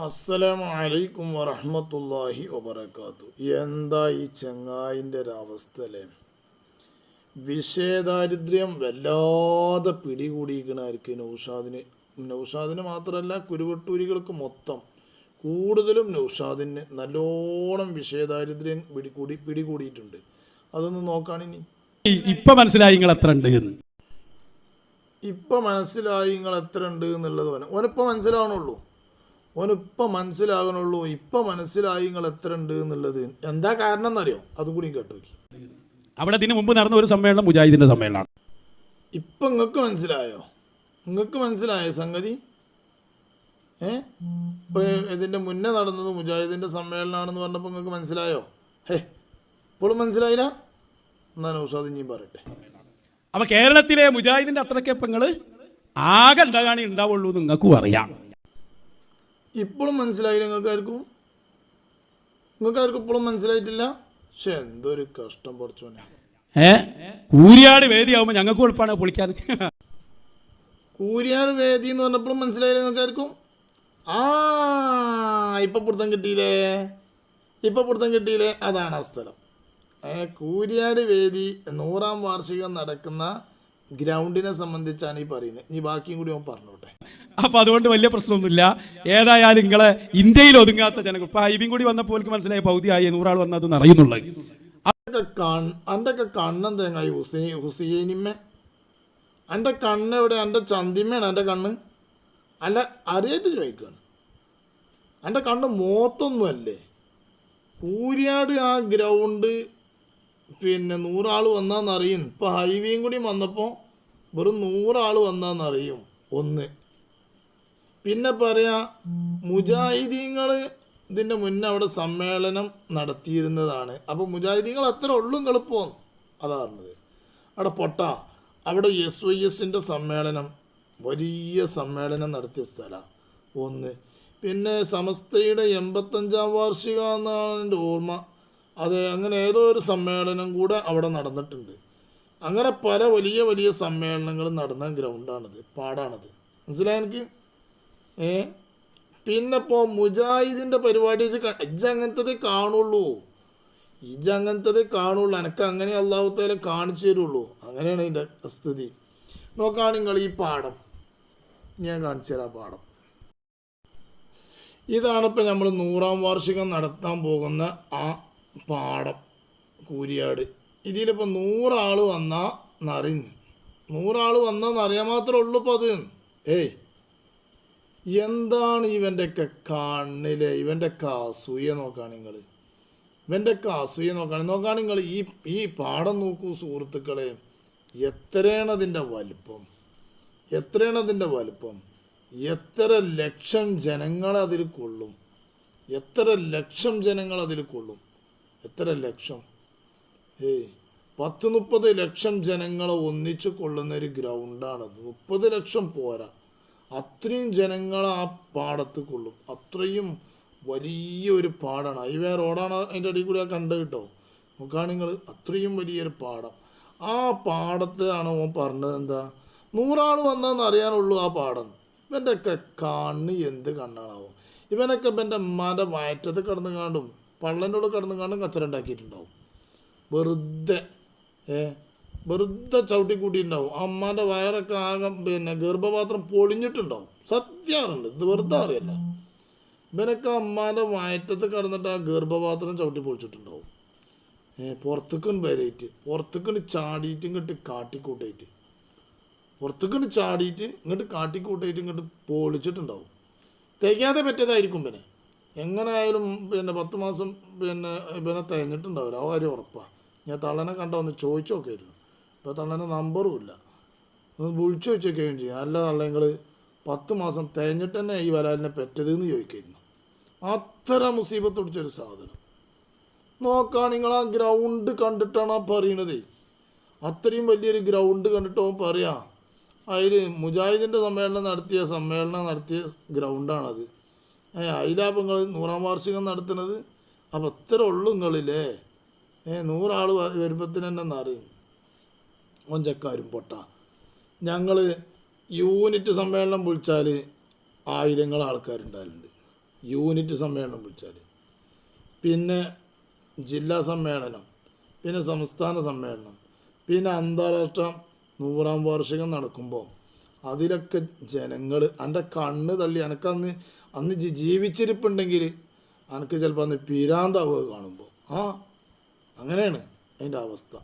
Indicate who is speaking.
Speaker 1: അസ്സലാമു അലൈക്കും വറഹ്മത്തുള്ളാഹി വബറകാത്തു. എന്താ ഈ ചങ്ങായിൻ്റെ ഒരവസ്ഥ അല്ലേ? വിഷയദാരിദ്ര്യം വല്ലാതെ പിടികൂടിയിരിക്കണായിരിക്കും നൗഷാദിന് മാത്രമല്ല, കുരുവട്ടൂരികൾക്ക് മൊത്തം. കൂടുതലും നൗഷാദിന് നല്ലോണം വിഷയദാരിദ്ര്യം പിടികൂടിയിട്ടുണ്ട്. അതൊന്ന് നോക്കാണിനി.
Speaker 2: ഇപ്പൊ മനസ്സിലായി നിങ്ങൾ എത്ര ഉണ്ട് എന്ന്.
Speaker 1: ഇപ്പം മനസ്സിലായി നിങ്ങൾ എത്ര ഉണ്ട് എന്നുള്ളത് ഓനിപ്പോൾ മനസ്സിലാവണുള്ളൂ. ഓനിപ്പം മനസ്സിലാകണുള്ളൂ. ഇപ്പം മനസ്സിലായി നിങ്ങൾ എത്ര ഉണ്ട് എന്നുള്ളത്. എന്താ കാരണം എന്നറിയോ? അതും കൂടി കേട്ടു നോക്കി.
Speaker 2: അവിടെ ഇതിന് മുമ്പ് നടന്ന ഒരു സമ്മേളനം മുജാഹിദിന്റെ സമ്മേളനമാണ്.
Speaker 1: ഇപ്പം നിങ്ങൾക്ക് മനസ്സിലായോ? നിങ്ങൾക്ക് മനസ്സിലായ സംഗതി? ഇപ്പം ഇതിൻ്റെ മുന്നേ നടന്നത് മുജാഹിദിൻ്റെ സമ്മേളനമാണെന്ന് പറഞ്ഞപ്പോൾ നിങ്ങൾക്ക് മനസ്സിലായോ? ഇപ്പോഴും മനസ്സിലായില്ല? എന്നാ നൗഷാദ് ഇനിയും പറയട്ടെ.
Speaker 2: അപ്പൊ കേരളത്തിലെ മുജാഹിദിന്റെ അത്രയ്ക്ക് ഇപ്പം നിങ്ങൾ ആകെ ഉണ്ടാവുള്ളൂ എന്ന് നിങ്ങൾക്കും അറിയാം.
Speaker 1: ഇപ്പോഴും മനസ്സിലായില്ല നിങ്ങൾക്കാർക്കും ഇപ്പോഴും മനസ്സിലായിട്ടില്ല? പക്ഷെ എന്തൊരു കഷ്ടം പഠിച്ചോനെ.
Speaker 2: കൂരിയാട് വേദിയാവുമ്പോൾ ഞങ്ങൾക്ക് എളുപ്പമാണ് പൊളിക്കാൻ.
Speaker 1: കൂരിയാട് വേദി എന്ന് പറഞ്ഞപ്പോഴും മനസ്സിലായില്ല നിങ്ങൾക്കാർക്കും? ഇപ്പം പിടുത്തം കിട്ടിയില്ലേ? അതാണ് ആ സ്ഥലം. കൂരിയാട് വേദി 100ാം വാർഷികം നടക്കുന്ന ഗ്രൗണ്ടിനെ സംബന്ധിച്ചാണ് ഈ പറയുന്നത്. ഇനി ബാക്കിയും കൂടി അവൻ പറഞ്ഞോട്ടെ.
Speaker 2: അപ്പൊ അതുകൊണ്ട് വലിയ പ്രശ്നമൊന്നുമില്ല. ഏതായാലും നിങ്ങളെ ഇന്ത്യയിൽ ഒതുങ്ങാത്ത ജനങ്ങൾ ഇപ്പൊ ഐബിയും കൂടി വന്നപ്പോൾ മനസ്സിലായ പൗതിയായി 100 ആൾ വന്നതെന്ന് അറിയുന്നുള്ളത്.
Speaker 1: എൻ്റെ ഒക്കെ കണ്ണം തേങ്ങായി ഹുസൈനിമ്മ. എൻ്റെ കണ്ണെവിടെ? എൻ്റെ ചന്തിമ്മയാണ് എൻ്റെ കണ്ണ്. അല്ല, അറിയായിട്ട് ചോദിക്കുകയാണ്. എൻ്റെ കണ്ണ് മോത്തൊന്നുമല്ലേ? കൂരിയാട് ആ ഗ്രൗണ്ട് 100 ആൾ വന്നാന്നറിയും. ഇപ്പോൾ ഹൈവേയും കൂടി വന്നപ്പോൾ വെറും 100 ആൾ വന്നാന്നറിയും. ഒന്ന് പിന്നെ പറയാ, മുജാഹിദീങ്ങൾ ഇതിൻ്റെ മുന്നേ അവിടെ സമ്മേളനം നടത്തിയിരുന്നതാണ്. അപ്പോൾ മുജാഹിദീങ്ങൾ അത്ര ഉള്ളു എളുപ്പം. അതാ പറഞ്ഞത്. അവിടെ അവിടെ SYSൻ്റെ സമ്മേളനം, വലിയ സമ്മേളനം നടത്തിയ സ്ഥലമാണ് ഒന്ന്. പിന്നെ സമസ്തയുടെ 85ാം വാർഷികം എന്നാണ് എൻ്റെ ഓർമ്മ. അതെ, അങ്ങനെ ഏതോ ഒരു സമ്മേളനം കൂടെ അവിടെ നടന്നിട്ടുണ്ട്. അങ്ങനെ പല വലിയ വലിയ സമ്മേളനങ്ങൾ നടന്ന ഗ്രൗണ്ടാണിത്, പാടാണത്. മനസ്സിലായി എനിക്ക്? പിന്നെ ഇപ്പോൾ മുജാഹിദിൻ്റെ പരിപാടി ഇജ്ജങ്ങനത്തതേ കാണുള്ളൂ. എനിക്ക് അങ്ങനെ അള്ളാഹു തആല കാണിച്ചു തരുള്ളൂ. അങ്ങനെയാണ് അതിൻ്റെ സ്ഥിതി. നോക്കാൻ നിങ്ങൾ ഈ പാടം ഞാൻ കാണിച്ചു തരാം. പാടം ഇതാണിപ്പോൾ നമ്മൾ 100ാം വാർഷികം നടത്താൻ പോകുന്ന ആ പാടം കൂരിയാട്. ഇതിലിപ്പോൾ 100 ആൾ വന്നാന്നറിഞ്ഞ് 100 ആൾ വന്നാന്നറിയാൻ മാത്രമേ ഉള്ളൂ. ഇപ്പോൾ അത് എന്താണ് ഇവൻ്റെയൊക്കെ കണ്ണിലെ ഇവൻ്റെയൊക്കെ അസൂയ നോക്കുകയാണ് നിങ്ങൾ. നോക്കുകയാണ് നിങ്ങൾ. ഈ പാടം നോക്കൂ സുഹൃത്തുക്കളെ. എത്രയാണ് അതിൻ്റെ വലിപ്പം? എത്ര ലക്ഷം ജനങ്ങളെ അതിൽ കൊള്ളും? എത്ര ലക്ഷം? 10-30 ലക്ഷം ജനങ്ങളെ ഒന്നിച്ച് കൊള്ളുന്ന ഒരു ഗ്രൗണ്ടാണത്. 30 ലക്ഷം പോരാ, അത്രയും ജനങ്ങളെ ആ പാടത്ത് കൊള്ളും. അത്രയും വലിയൊരു പാടാണ്. ഹൈവേ റോഡാണ് അതിൻ്റെ അടിയിൽ കൂടി കണ്ടു കേട്ടോ. നോക്കുകയാണ് നിങ്ങൾ. അത്രയും വലിയൊരു പാടം. ആ പാടത്ത് ആണ് ഓൻ പറഞ്ഞത് എന്താ, 100 ആൾ വന്നതെന്ന് അറിയാനുള്ളൂ ആ പാടം. ഇവൻ്റെയൊക്കെ കണ്ണ് എന്ത് കണ്ണാണാവും? ഇവനൊക്കെ ഇവൻ്റെ അമ്മാൻ്റെ വയറ്റത്ത് കിടന്നുകാണ്ടും പള്ളൻ്റെ കിടന്നുകാണ്ടും കച്ചറ ഉണ്ടാക്കിയിട്ടുണ്ടാവും. വെറുതെ ചവിട്ടിക്കൂട്ടിയിട്ടുണ്ടാവും. അമ്മാൻ്റെ വയറൊക്കെ ആകെ ഗർഭപാത്രം പൊളിഞ്ഞിട്ടുണ്ടാവും. സത്യമാണുണ്ട്, ഇത് വെറുതെ അറിയല്ല. ഇവനൊക്കെ അമ്മാൻ്റെ വയറ്റത്ത് കിടന്നിട്ട് ആ ഗർഭപാത്രം ചവിട്ടി പൊളിച്ചിട്ടുണ്ടാവും. പുറത്തേക്ക് ചാടിയിട്ട് ഇങ്ങോട്ട് കാട്ടിക്കൂട്ടായിട്ട് ഇങ്ങോട്ട് പൊളിച്ചിട്ടുണ്ടാവും. തികയാതെ പറ്റിയതായിരിക്കും. എങ്ങനെയായാലും 10 മാസം ഇവനെ തികഞ്ഞിട്ടുണ്ടാവില്ല. ആ കാര്യം ഉറപ്പാണ്. ഞാൻ തള്ളനെ കണ്ട ഒന്ന് ചോദിച്ചു നോക്കിയായിരുന്നു. ഇപ്പോൾ തള്ളൻ്റെ നമ്പറും ഇല്ല. ഒന്ന് വിളിച്ചു ചോദിച്ചൊക്കെയും ചെയ്യും. അല്ല തള്ള, നിങ്ങൾ 10 മാസം തികഞ്ഞിട്ട് തന്നെ ഈ വലാലിനെ പെറ്റതെന്ന് ചോദിക്കായിരുന്നു. അത്ര മുസീബത്ത് പിടിച്ചൊരു സാധനം. നോക്കാം നിങ്ങൾ. ആ ഗ്രൗണ്ട് കണ്ടിട്ടാണ് ആ പറയണത്. അത്രയും വലിയൊരു ഗ്രൗണ്ട് കണ്ടിട്ടോ പറയാം. അതിൽ മുജാഹിദിൻ്റെ സമ്മേളനം നടത്തിയ ഗ്രൗണ്ടാണത്. അതിലാപ്പം നിങ്ങൾ 100ാം വാർഷികം നടത്തുന്നത്. അപ്പം എത്ര ഉള്ളു നിങ്ങളില്ലേ? 100 ആൾ വരുമ്പത്തിന് തന്നെ അറിയും. ഒഞ്ചക്കാരും ഞങ്ങൾ യൂണിറ്റ് സമ്മേളനം വിളിച്ചാൽ 1000 ആൾക്കാരുണ്ടാകലുണ്ട്. യൂണിറ്റ് സമ്മേളനം വിളിച്ചാൽ, പിന്നെ ജില്ലാ സമ്മേളനം, പിന്നെ സംസ്ഥാന സമ്മേളനം, പിന്നെ അന്താരാഷ്ട്ര 100-ാം വാർഷികം നടക്കുമ്പോൾ അതിലൊക്കെ ജനങ്ങൾ എൻ്റെ കണ്ണ് തള്ളി അന്ന് ജീവിച്ചിരിപ്പുണ്ടെങ്കിൽ എനിക്ക് ചിലപ്പോൾ അന്ന് പിരാന്താവുക കാണുമ്പോൾ. അങ്ങനെയാണ് അതിൻ്റെ അവസ്ഥ.